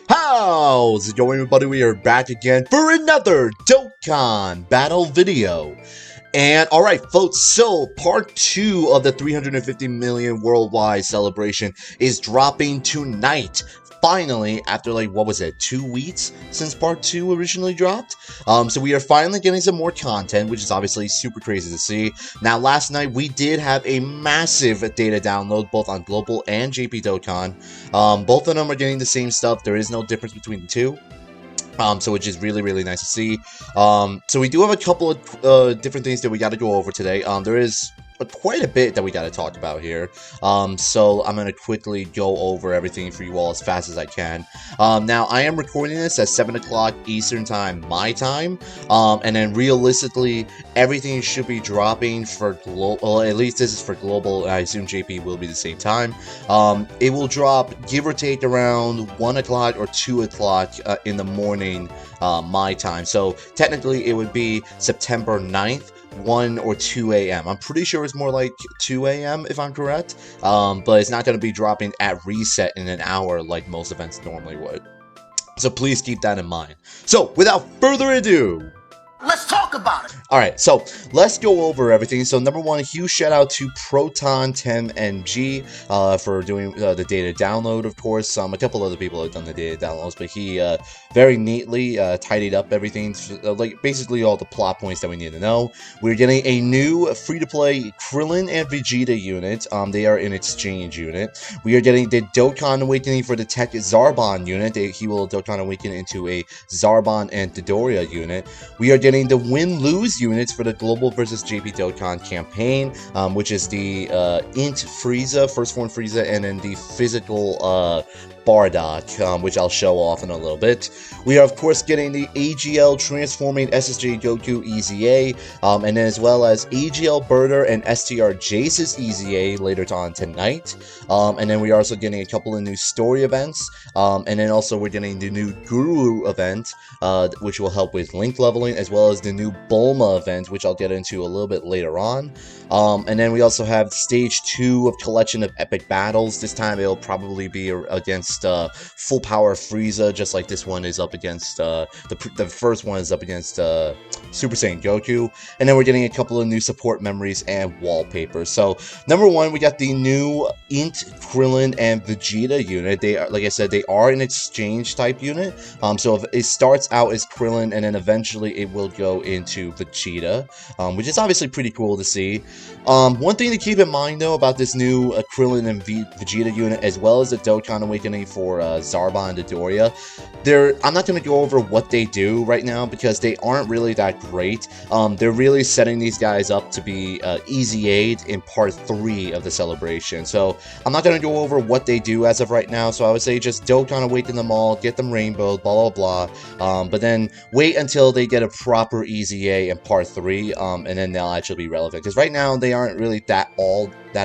How's it going, everybody? We are back again for another Dokkan battle video. And alright folks, so part 2 of the 350 million worldwide celebration is dropping tonight. Finally, after like, what was it, 2 weeks since part 2 originally dropped? So we are finally getting some more content, which is obviously super crazy to see. Now, last night we did have a massive data download, both on Global and JP Dokkan. Both of them are getting the same stuff. There is no difference between the two. So which is really nice to see. So we do have a couple of different things that we got to go over today. There is quite a bit that we got to talk about here. So I'm going to quickly go over everything for you all as fast as I can. Now, I am recording this at 7 o'clock Eastern Time, my time. And then realistically, everything should be dropping for global. Well, at least this is for global. I assume JP will be the same time. It will drop, give or take, around 1 o'clock or 2 o'clock in the morning, my time. So technically, it would be September 9th. 1 or 2 a.m. I'm pretty sure it's more like 2 a.m. if I'm correct, but it's not going to be dropping at reset in an hour like most events normally would. So please keep that in mind. So without further ado, let's talk about it. Alright, so let's go over everything. So number one, huge shout out to Proton10MG for doing the data download, of course. A couple other people have done the data downloads, but he very neatly tidied up everything, like basically all the plot points that we need to know. We're getting a new free-to-play Krillin and Vegeta unit. They are an exchange unit. We are getting the Dokkan Awakening for the Tech Zarbon unit. He will Dokkan Awaken into a Zarbon and Dodoria unit. We are getting the win-lose units for the Global vs. JP Dokkan campaign, which is the Int Frieza, First Form Frieza, and then the physical Bardock, which I'll show off in a little bit. We are, of course, getting the AGL Transforming SSJ Goku EZA, and then as well as AGL Birder and STR Jace's EZA later on tonight. And then we are also getting a couple of new story events, and then also we're getting the new Guru event, which will help with link leveling, as well as the new Bulma event, which I'll get into a little bit later on. And then we also have Stage 2 of Collection of Epic Battles. This time it'll probably be against Full Power Frieza, just like this one is up against, the first one is up against Super Saiyan Goku. And then we're getting a couple of new support memories and wallpapers. So, number one, we got the new Int, Krillin, and Vegeta unit. They are, like I said, they are an exchange type unit. So if it starts out as Krillin, and then eventually it will go into Vegeta, which is obviously pretty cool to see. One thing to keep in mind, though, about this new Krillin and Vegeta unit, as well as the Dokkan Awakening for Zarbon and Dodoria, I'm not going to go over what they do right now, because they aren't really that great. They're really setting these guys up to be easy aid in part 3 of the celebration. So I'm not going to go over what they do as of right now, so I would say just Dokkan Awaken them all, get them rainbowed, blah blah blah, but then wait until they get a proper EZA in part 3, and then they'll actually be relevant, because right now they aren't really that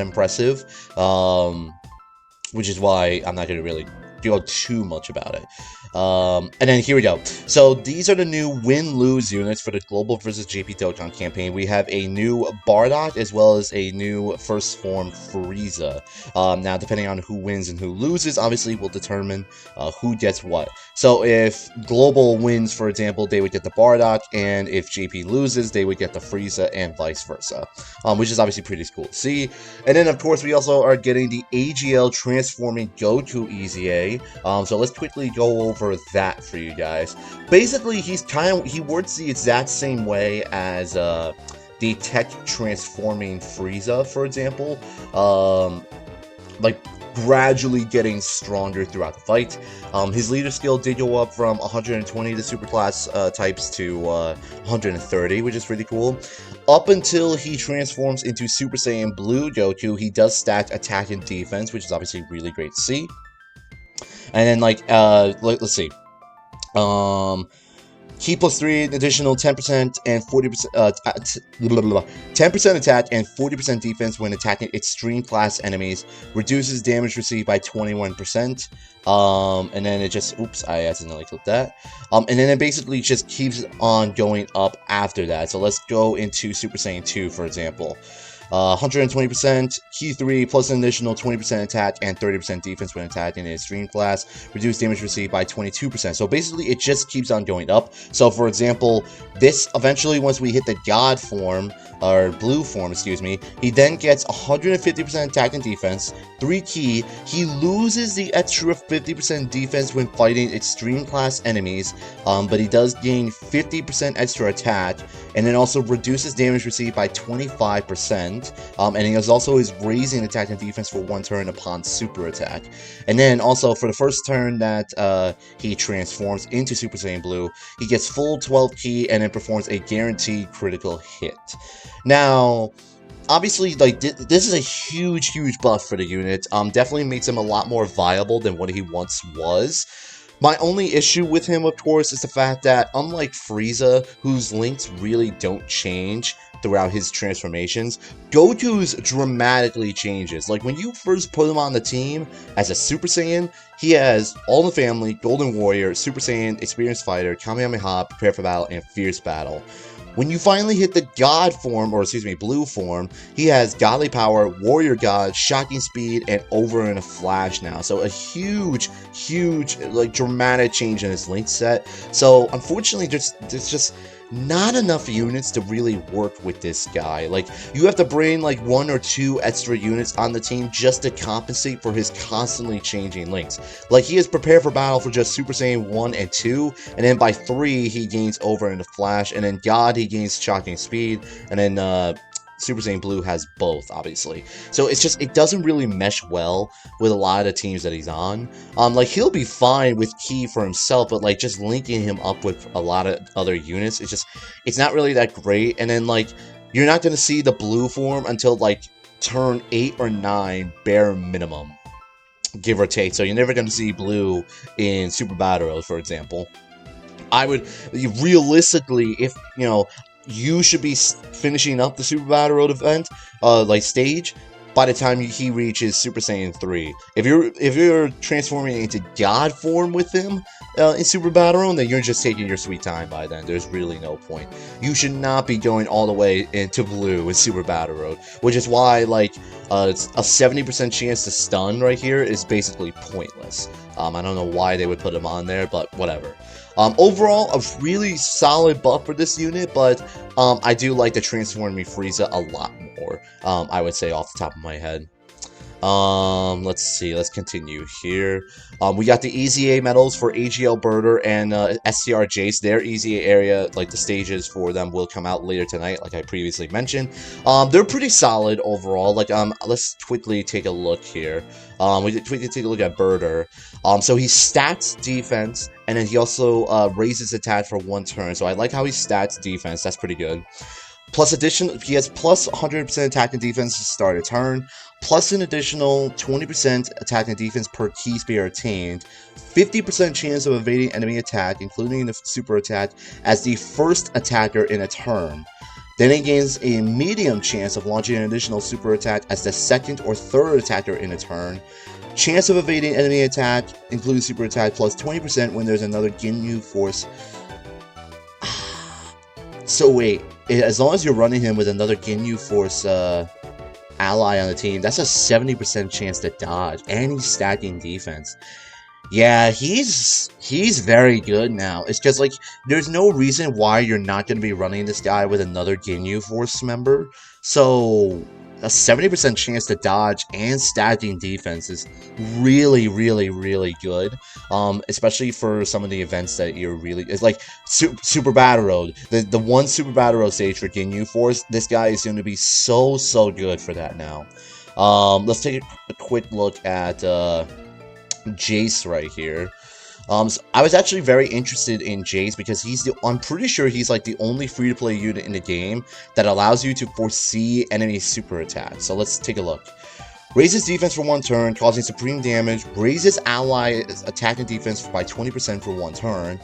impressive, which is why I'm not going to really go too much about it. And then here we go. So these are the new win-lose units for the Global vs. JP Dokkan campaign. We have a new Bardock as well as a new First Form Frieza. Now, depending on who wins and who loses, obviously will determine who gets what. So if Global wins, for example, they would get the Bardock, and if JP loses, they would get the Frieza, and vice versa, which is obviously pretty cool to see. And then, of course, we also are getting the AGL Transforming Goku EZA. So let's quickly go over that for you guys. Basically, he works the exact same way as the Tech Transforming Frieza, for example. Like gradually getting stronger throughout the fight. His leader skill did go up from 120 to superclass types to 130, which is pretty cool. Up until he transforms into Super Saiyan Blue Goku, he does stack attack and defense, which is obviously really great to see. And then, like, let's see. Key plus 3, additional 10% and 40%, 10% attack and 40% defense when attacking extreme class enemies. Reduces damage received by 21%. And then it just, oops, I accidentally clicked that. And then it basically just keeps on going up after that. So let's go into Super Saiyan 2, for example. 120%, key 3, plus an additional 20% attack and 30% defense when attacking in extreme class, reduce damage received by 22%. So basically, it just keeps on going up. So for example, this eventually, once we hit the God form, or blue form, excuse me, he then gets 150% attack and defense, 3 key, he loses the extra 50% defense when fighting extreme class enemies, but he does gain 50% extra attack, and then also reduces damage received by 25%, and he also is raising attack and defense for 1 turn upon super attack. And then also for the first turn that he transforms into Super Saiyan Blue, he gets full 12 key and then performs a guaranteed critical hit. Now, obviously, like, this is a huge buff for the unit. Definitely makes him a lot more viable than what he once was. My only issue with him, of course, is the fact that, unlike Frieza, whose links really don't change throughout his transformations, Goku's dramatically changes. Like, when you first put him on the team as a Super Saiyan, he has All in the Family, Golden Warrior, Super Saiyan, Experienced Fighter, Kamehameha, Prepare for Battle, and Fierce Battle. When you finally hit the God form, or excuse me, blue form, he has Godly Power, Warrior God, Shocking Speed, and Over in a Flash now. So a huge, like, dramatic change in his link set. So unfortunately, there's just not enough units to really work with this guy. Like, you have to bring like 1 or 2 extra units on the team just to compensate for his constantly changing links. Like, he is prepared for battle for just Super Saiyan 1 and 2, and then by 3 he gains Over in the Flash, and then God he gains Shocking Speed, and then Super Saiyan Blue has both, obviously. So it's just, it doesn't really mesh well with a lot of the teams that he's on. Like, he'll be fine with Ki for himself, but like, just linking him up with a lot of other units, it's not really that great. And then, like, you're not going to see the blue form until like turn 8 or 9, bare minimum, give or take. So you're never going to see blue in Super Battle Road, for example. I would, realistically, if, you know, you should be finishing up the Super Battle Road event, like stage, by the time he reaches Super Saiyan 3. If you're transforming into God form with him in Super Battle Road, then you're just taking your sweet time by then. There's really no point. You should not be going all the way into blue in Super Battle Road, which is why, like, it's a 70% chance to stun right here is basically pointless. I don't know why they would put him on there, but whatever. Overall, a really solid buff for this unit, but I do like the Transforming Frieza a lot more, I would say, off the top of my head. Let's see, let's continue here. We got the EZA medals for AGL Birder and STR Jace. Their EZA area, like the stages for them, will come out later tonight, like I previously mentioned. They're pretty solid overall. Like, let's quickly take a look here. We can take a look at Birder. So he stats defense, and then he also raises attack for 1 turn. So I like how he stats defense. That's pretty good. Plus he has plus 100% attack and defense to start a turn, plus an additional 20% attack and defense per key spear attained, 50% chance of evading enemy attack, including the super attack, as the first attacker in a turn. Then he gains a medium chance of launching an additional super attack as the second or third attacker in a turn. Chance of evading enemy attack, including super attack, plus 20% when there's another Ginyu Force. So wait, as long as you're running him with another Ginyu Force ally on the team, that's a 70% chance to dodge, and he's stacking defense. Yeah, he's very good now. It's just like, there's no reason why you're not going to be running this guy with another Ginyu Force member. So a 70% chance to dodge and stacking defense is really good, especially for some of the events that you're really, it's like Super Battle Road, the one Super Battle Road stage for Ginyu Force. This guy is going to be so good for that now. Let's take a quick look at Jace right here. So I was actually very interested in Jace because I'm pretty sure he's like the only free-to-play unit in the game that allows you to foresee enemy super attacks. So let's take a look. Raises defense for 1 turn, causing supreme damage. Raises ally attack and defense by 20% for 1 turn.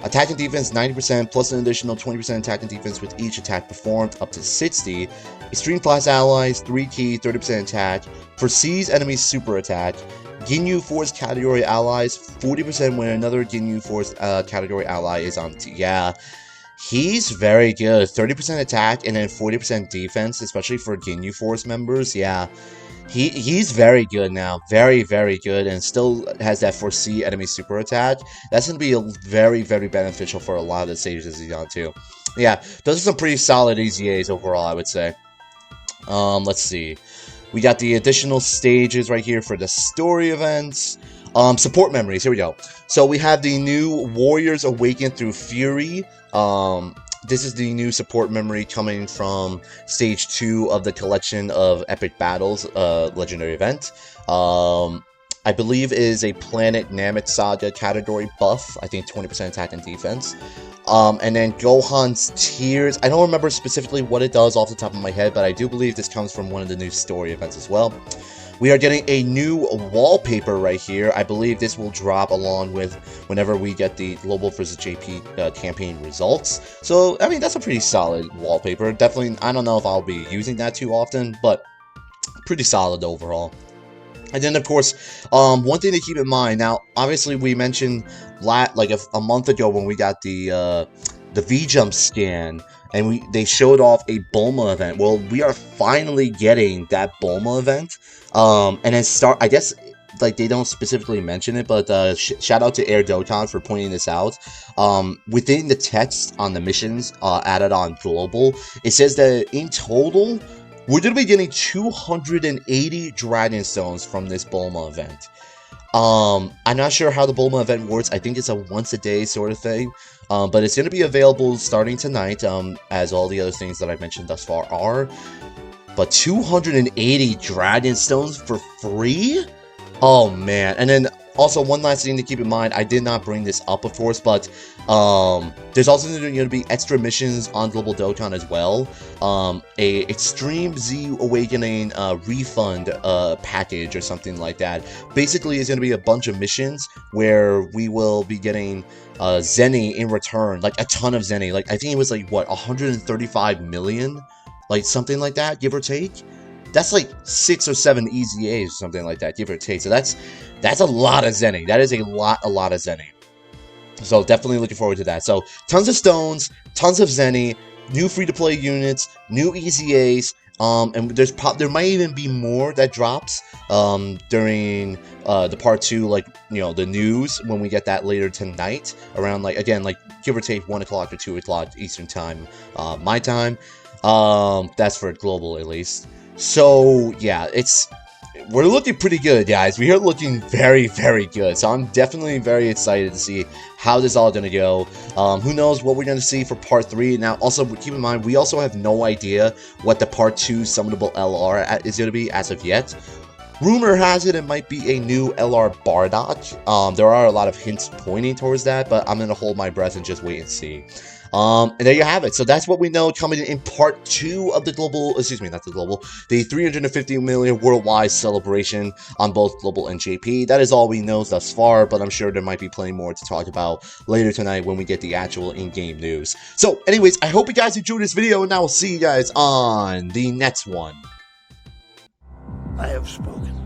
Attack and defense 90%, plus an additional 20% attack and defense with each attack performed, up to 60. Extreme class allies, 3 key, 30% attack. Foresees enemy's super attack. Ginyu Force category allies, 40% when another Ginyu Force category ally is on team. Yeah, He's very good. 30% attack and then 40% defense, especially for Ginyu Force members. Yeah, he's very good now. Very, very good, and still has that foresee enemy super attack. That's going to be very, very beneficial for a lot of the stages he's on, too. Yeah, those are some pretty solid EZAs overall, I would say. Let's see. We got the additional stages right here for the story events. Support memories. Here we go. So we have the new Warriors Awaken Through Fury. This is the new support memory coming from Stage 2 of the collection of Epic Battles legendary event. I believe it is a Planet Namek Saga category buff. I think 20% attack and defense. And then Gohan's Tears. I don't remember specifically what it does off the top of my head, but I do believe this comes from one of the new story events as well. We are getting a new wallpaper right here. I believe this will drop along with whenever we get the Global vs. JP campaign results. So, I mean, that's a pretty solid wallpaper. Definitely, I don't know if I'll be using that too often, but pretty solid overall. And then, of course, one thing to keep in mind. Now, obviously, we mentioned like a month ago when we got the V-Jump scan, and they showed off a Bulma event. Well, we are finally getting that Bulma event. And then I guess, like, they don't specifically mention it, but shout out to Air Dokkan for pointing this out. Within the text on the missions added on Global, it says that in total, we're going to be getting 280 Dragon Stones from this Bulma event. I'm not sure how the Bulma event works. I think it's a once-a-day sort of thing. But it's going to be available starting tonight, as all the other things that I've mentioned thus far are. But 280 Dragon Stones for free? Oh, man. And then, also, one last thing to keep in mind. I did not bring this up, of course, but there's also going to be extra missions on Global Dokkan as well. A Extreme Z Awakening refund package or something like that. Basically, it's going to be a bunch of missions where we will be getting Zenny in return, like a ton of Zenny. Like, I think it was like, what, 135 million? Like, something like that, give or take? That's like 6 or 7 EZAs or something like that, give or take. So that's a lot of Zenny. That is a lot of Zenny. So definitely looking forward to that. So tons of stones, tons of Zenny, new free-to-play units, new EZAs, and there might even be more that drops during the part 2, like, you know, the news when we get that later tonight around, like, again, like, give or take 1 o'clock or 2 o'clock Eastern time, my time. That's for Global at least. So yeah, we're looking pretty good, guys. We are looking very, very good. So I'm definitely very excited to see how this is all going to go. Who knows what we're going to see for Part 3. Now, also, keep in mind, we also have no idea what the Part 2 summonable LR is going to be as of yet. Rumor has it might be a new LR Bardock. There are a lot of hints pointing towards that, but I'm going to hold my breath and just wait and see. And there you have it. So that's what we know coming in part 2 of the the 350 million worldwide celebration on both Global and JP. That is all we know thus far, but I'm sure there might be plenty more to talk about later tonight when we get the actual in-game news. So anyways, I hope you guys enjoyed this video, and I will see you guys on the next one. I have spoken.